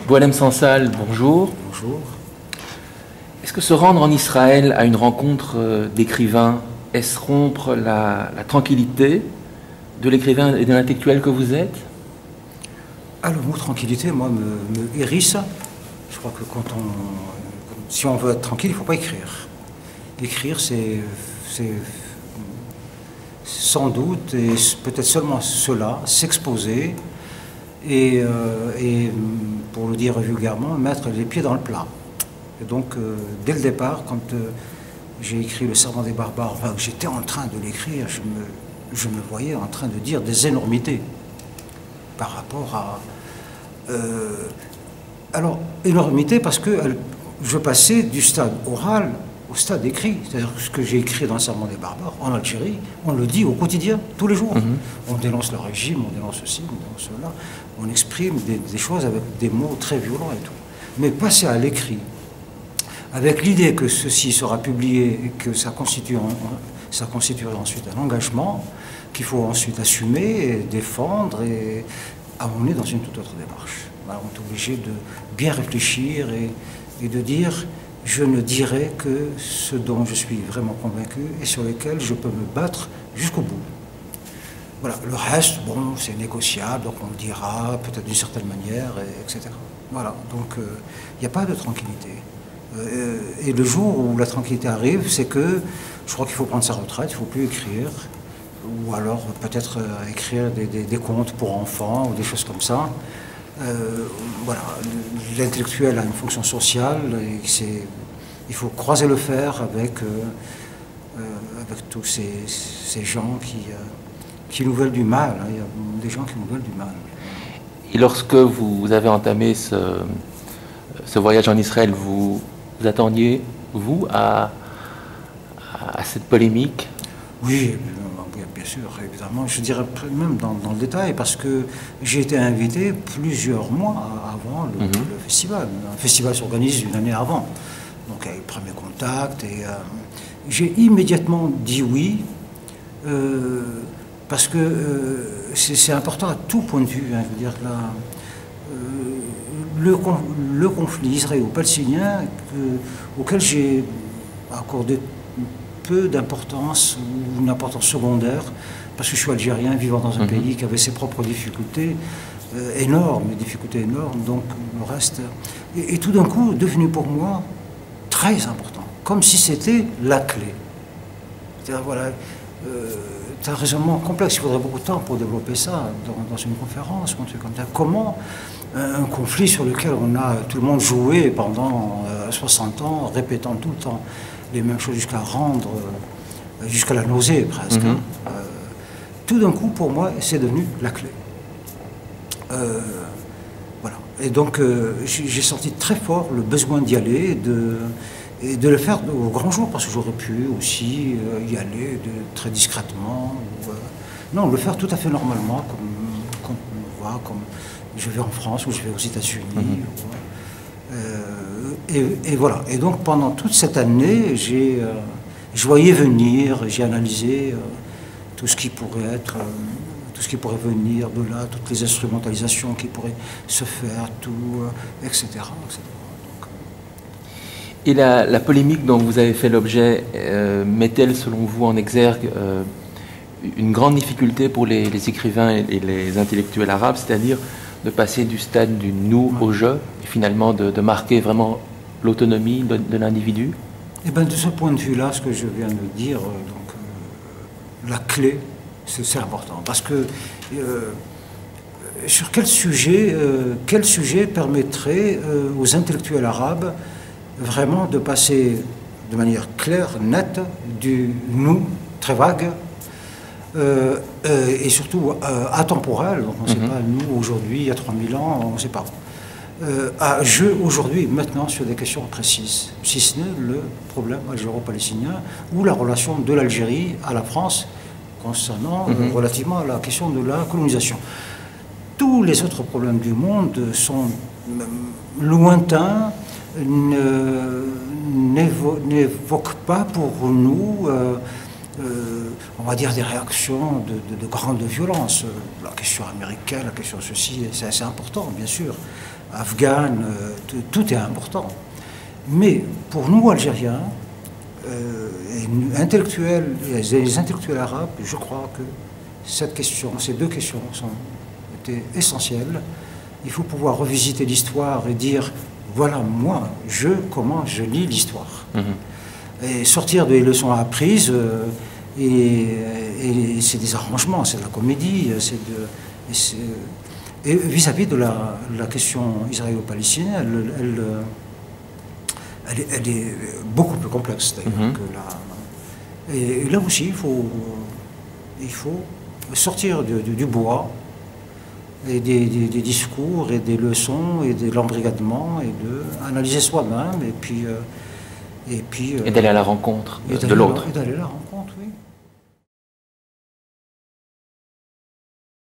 Boualem Sansal, bonjour. Bonjour. Est-ce que se rendre en Israël à une rencontre d'écrivains, est-ce rompre la tranquillité de l'écrivain et de l'intellectuel que vous êtes? Ah, le mot tranquillité, moi, me hérisse. Je crois que si on veut être tranquille, il ne faut pas écrire. Écrire, c'est sans doute, et peut-être seulement cela, s'exposer et, pour le dire vulgairement, mettre les pieds dans le plat. Et donc, dès le départ, quand j'ai écrit Le Serment des barbares, enfin, j'étais en train de l'écrire, je me voyais en train de dire des énormités par rapport à... alors, énormité parce que je passais du stade oral au stade écrit. C'est-à-dire que ce que j'ai écrit dans Le Serment des barbares, en Algérie, on le dit au quotidien, tous les jours. On dénonce le régime, on dénonce ceci, on dénonce cela. On exprime des choses avec des mots très violents et tout. Mais passer à l'écrit, avec l'idée que ceci sera publié et que ça constituerait ensuite un engagement qu'il faut ensuite assumer et défendre, on est dans une toute autre démarche. Alors, on est obligé de bien réfléchir et de dire je ne dirai que ce dont je suis vraiment convaincu et sur lequel je peux me battre jusqu'au bout. Voilà, le reste, bon, c'est négociable, donc on le dira peut-être d'une certaine manière, etc. Voilà, donc il n'y a pas de tranquillité. Et le jour où la tranquillité arrive, c'est que je crois qu'il faut prendre sa retraite, il ne faut plus écrire, ou alors peut-être écrire des contes pour enfants ou des choses comme ça. Voilà, l'intellectuel a une fonction sociale et il faut croiser le fer avec tous ces gens qui nous veulent du mal. Il y a des gens qui nous veulent du mal. Et lorsque vous avez entamé ce voyage en Israël, vous attendiez, vous, à cette polémique? Oui, bien sûr, évidemment. Je dirais même dans le détail, parce que j'ai été invité plusieurs mois avant le festival. Un festival s'organise une année avant. Donc, il y a eu le premier contact, et j'ai immédiatement dit oui, parce que c'est important à tout point de vue. Hein, je veux dire, là, le conflit israélo-palestinien auquel j'ai accordé peu d'importance ou une importance secondaire, parce que je suis algérien vivant dans un pays qui avait ses propres difficultés énormes, donc le reste est tout d'un coup devenu pour moi très important, comme si c'était la clé. C'est-à-dire, voilà, c'est un raisonnement complexe, il faudrait beaucoup de temps pour développer ça dans une conférence, un truc comme ça. Comment un conflit sur lequel tout le monde joué pendant 60 ans, répétant tout le temps les mêmes choses jusqu'à la nausée presque. Tout d'un coup, pour moi, c'est devenu la clé. Voilà. Et donc, j'ai senti très fort le besoin d'y aller et de le faire au grand jour, parce que j'aurais pu aussi y aller très discrètement. Non, le faire tout à fait normalement, comme on voit, comme je vais en France ou je vais aux États-Unis. Et voilà. Et donc pendant toute cette année, je voyais venir, j'ai analysé tout ce qui pourrait être, tout ce qui pourrait venir de là, toutes les instrumentalisations qui pourraient se faire, etc. Donc, et la polémique dont vous avez fait l'objet met-elle, selon vous, en exergue une grande difficulté pour les écrivains et les intellectuels arabes, c'est-à-dire de passer du stade du nous au je, et finalement de marquer vraiment l'autonomie de l'individu? Et bien, de ce point de vue-là, ce que je viens de dire, la clé, c'est important. Parce que sur quel sujet permettrait aux intellectuels arabes vraiment de passer de manière claire, nette, du nous, très vague, et surtout atemporel, donc on ne sait pas, nous, aujourd'hui, il y a 3000 ans, on ne sait pas. À jeu aujourd'hui, maintenant, sur des questions précises, si ce n'est le problème algéro-palestinien ou la relation de l'Algérie à la France concernant, relativement à la question de la colonisation. Tous les autres problèmes du monde sont lointains, n'évoquent pas pour nous on va dire, des réactions de grande violence. La question américaine, la question ceci, c'est assez important, bien sûr. Afghane, tout est important. Mais pour nous, Algériens, intellectuels, les intellectuels arabes, je crois que ces deux questions étaient essentielles. Il faut pouvoir revisiter l'histoire et dire, voilà, moi, comment je lis l'histoire. Et sortir des leçons apprises, et c'est des arrangements, c'est de la comédie, et vis-à-vis de la question israélo-palestinienne, elle est beaucoup plus complexe d'ailleurs que la... Et là aussi, il faut sortir du bois, et des discours et des leçons et de l'embrigadement et d'analyser soi-même et d'aller à la rencontre de l'autre. Et d'aller à la rencontre, oui.